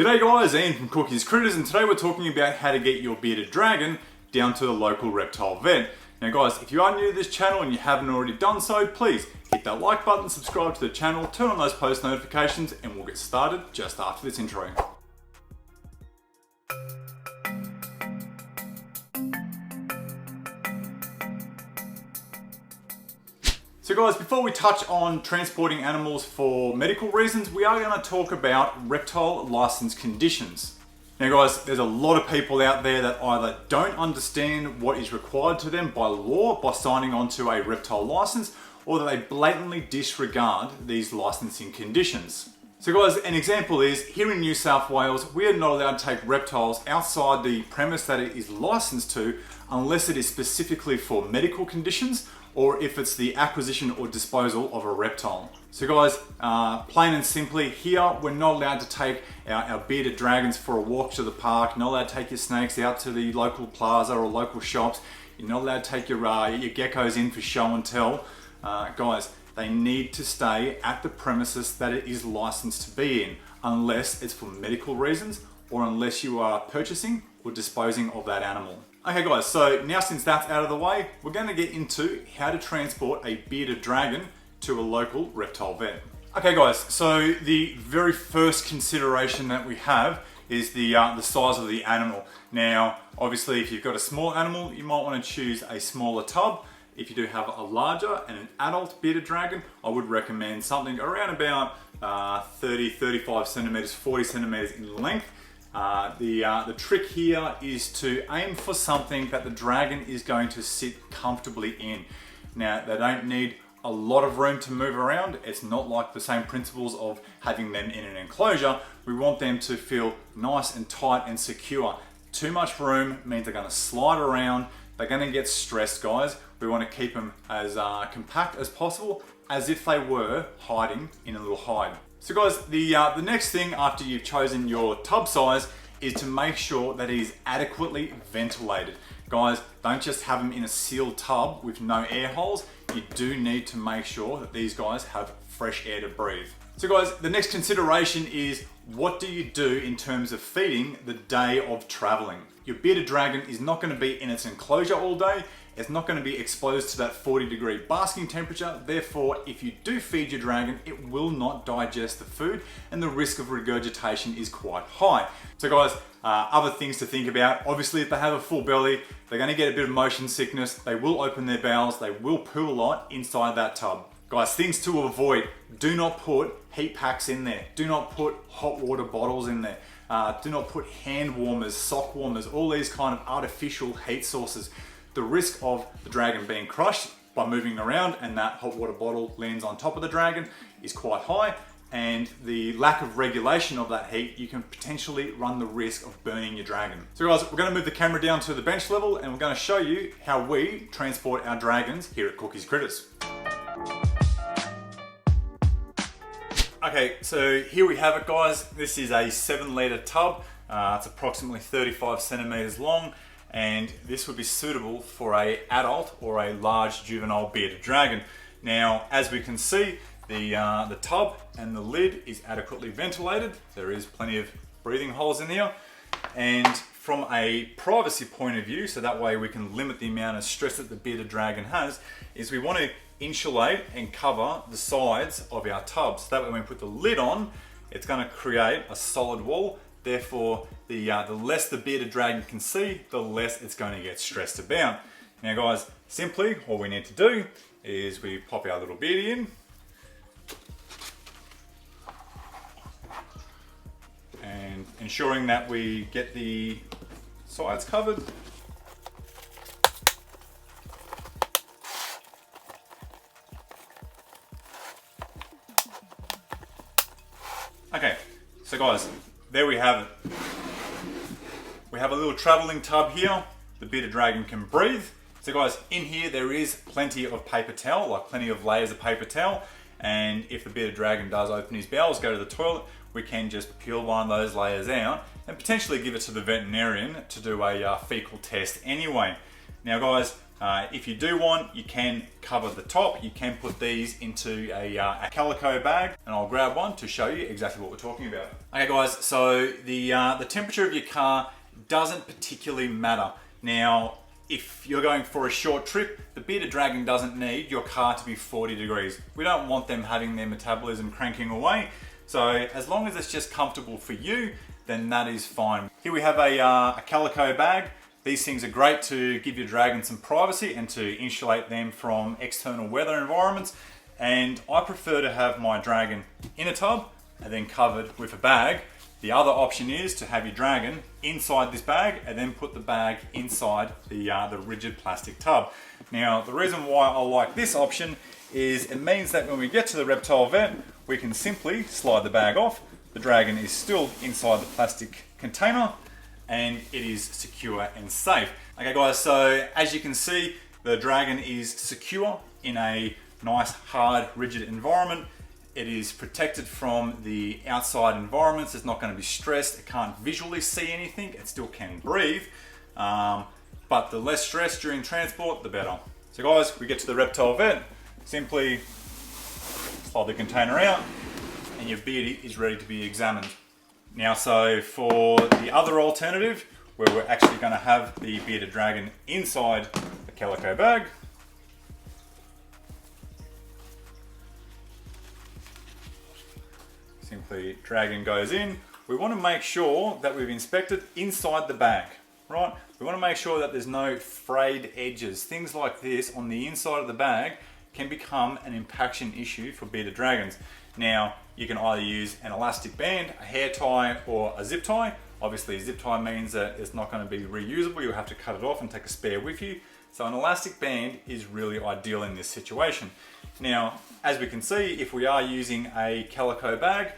G'day guys, Ian from Cookies Critters, and today we're talking about how to get your bearded dragon down to the local reptile vet. Now guys, if you are new to this channel and you haven't already done so, please hit that like button, subscribe to the channel, turn on those post notifications, and we'll get started just after this intro. So guys, before we touch on transporting animals for medical reasons, we are going to talk about reptile license conditions. Now guys, there's a lot of people out there that either don't understand what is required to them by law by signing on to a reptile license, or that they blatantly disregard these licensing conditions. So guys, an example is, here in New South Wales, we are not allowed to take reptiles outside the premise that it is licensed to, unless it is specifically for medical conditions, or if it's the acquisition or disposal of a reptile. So guys, plain and simply, here we're not allowed to take our bearded dragons for a walk to the park, not allowed to take your snakes out to the local plaza or local shops, you're not allowed to take your geckos in for show and tell. Guys, they need to stay at the premises that it is licensed to be in, unless it's for medical reasons or unless you are purchasing or disposing of that animal. Okay guys, so now since that's out of the way, we're going to get into how to transport a bearded dragon to a local reptile vet. Okay guys, so the very first consideration that we have is the size of the animal. Now, obviously if you've got a small animal, you might want to choose a smaller tub. If you do have a larger and an adult bearded dragon, I would recommend something around about 30, 35 centimeters, 40 centimeters in length. The trick here is to aim for something that the dragon is going to sit comfortably in. Now, they don't need a lot of room to move around. It's not like the same principles of having them in an enclosure. We want them to feel nice and tight and secure. Too much room means they're going to slide around. They're going to get stressed, guys. We want to keep them as compact as possible, as if they were hiding in a little hide. So guys, the next thing after you've chosen your tub size is to make sure that it is adequately ventilated. Guys, don't just have them in a sealed tub with no air holes. You do need to make sure that these guys have fresh air to breathe. So guys, the next consideration is, what do you do in terms of feeding the day of traveling? Your bearded dragon is not going to be in its enclosure all day. It's not going to be exposed to that 40-degree basking temperature. Therefore, if you do feed your dragon, it will not digest the food and the risk of regurgitation is quite high. So guys, other things to think about. Obviously, if they have a full belly, they're going to get a bit of motion sickness. They will open their bowels. They will poo a lot inside that tub. Guys, things to avoid. Do not put heat packs in there. Do not put hot water bottles in there. Do not put hand warmers, sock warmers, all these kind of artificial heat sources. The risk of the dragon being crushed by moving around and that hot water bottle lands on top of the dragon is quite high, and the lack of regulation of that heat, you can potentially run the risk of burning your dragon. So guys, we're going to move the camera down to the bench level and we're going to show you how we transport our dragons here at Cookies Critters. Okay, so here we have it guys. This is a 7-litre tub. It's approximately 35 centimeters long, and this would be suitable for an adult or a large juvenile bearded dragon. Now, as we can see, the tub and the lid is adequately ventilated. There is plenty of breathing holes in here. And from a privacy point of view, so that way we can limit the amount of stress that the bearded dragon has, is we want to insulate and cover the sides of our tub. So that way when we put the lid on, it's going to create a solid wall. Therefore, the less the bearded dragon can see, the less it's going to get stressed about. Now guys, simply all we need to do is we pop our little beardy in, and ensuring that we get the sides covered. Okay, so guys, there we have it. We have a little traveling tub here. The bearded dragon can breathe. So guys, in here there is plenty of paper towel, like plenty of layers of paper towel. And if the bearded dragon does open his bowels, go to the toilet, we can just peel one of those layers out and potentially give it to the veterinarian to do a fecal test anyway. Now guys, If you do want, you can cover the top. You can put these into a calico bag, and I'll grab one to show you exactly what we're talking about. Okay guys, so the temperature of your car doesn't particularly matter. Now, if you're going for a short trip, the bearded dragon doesn't need your car to be 40 degrees. We don't want them having their metabolism cranking away. So as long as it's just comfortable for you, then that is fine. Here we have a calico bag. These things are great to give your dragon some privacy and to insulate them from external weather environments. And I prefer to have my dragon in a tub and then covered with a bag. The other option is to have your dragon inside this bag and then put the bag inside the rigid plastic tub. Now, the reason why I like this option is it means that when we get to the reptile vet, we can simply slide the bag off. The dragon is still inside the plastic container and it is secure and safe. Okay guys, so as you can see, the dragon is secure in a nice, hard, rigid environment. It is protected from the outside environments. It's not going to be stressed. It can't visually see anything. It still can breathe. But the less stress during transport, the better. So guys, we get to the reptile vet. Simply slide the container out and your beardie is ready to be examined. Now, so for the other alternative, where we're actually going to have the bearded dragon inside the calico bag, simply dragon goes in. We want to make sure that we've inspected inside the bag, right? We want to make sure that there's no frayed edges. Things like this on the inside of the bag can become an impaction issue for bearded dragons. Now, you can either use an elastic band, a hair tie, or a zip tie. Obviously, a zip tie means that it's not going to be reusable. You'll have to cut it off and take a spare with you. So an elastic band is really ideal in this situation. Now, as we can see, if we are using a calico bag,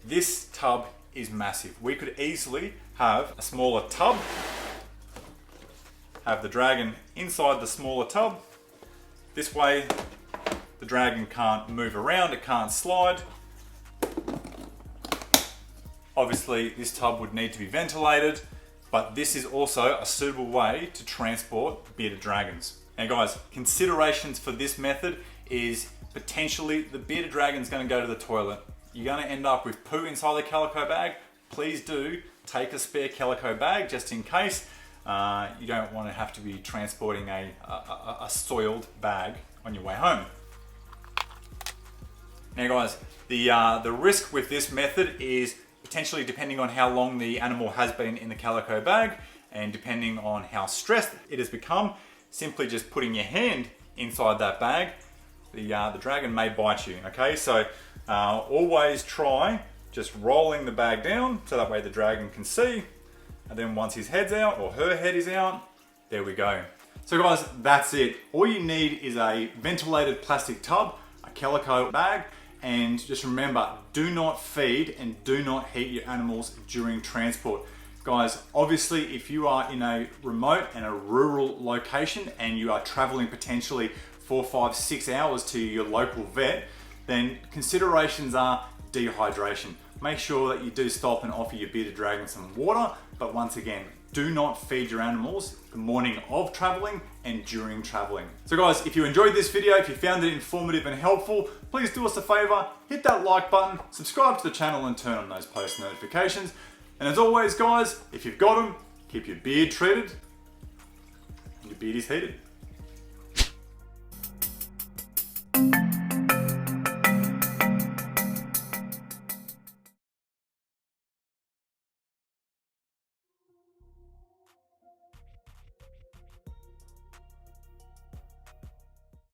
this tub is massive. We could easily have a smaller tub, have the dragon inside the smaller tub. This way, the dragon can't move around, it can't slide. Obviously, this tub would need to be ventilated, but this is also a suitable way to transport bearded dragons. Now guys, considerations for this method is potentially the bearded dragon's going to go to the toilet. You're going to end up with poo inside the calico bag. Please do take a spare calico bag just in case. You don't want to have to be transporting a soiled bag on your way home. Now guys, the risk with this method is potentially, depending on how long the animal has been in the calico bag and depending on how stressed it has become, simply just putting your hand inside that bag, the dragon may bite you, okay? So always try just rolling the bag down so that way the dragon can see, and then once his head's out or her head is out, there we go. So guys, that's it. All you need is a ventilated plastic tub, a calico bag, and just remember, do not feed and do not heat your animals during transport. Guys, obviously if you are in a remote and a rural location and you are traveling potentially 4, 5, 6 hours to your local vet, then considerations are dehydration. Make sure that you do stop and offer your bearded dragon some water, but once again, do not feed your animals the morning of traveling and during traveling. So guys, if you enjoyed this video, if you found it informative and helpful, please do us a favor, hit that like button, subscribe to the channel and turn on those post notifications. And as always guys, if you've got them, keep your beard treated and your beard is heated.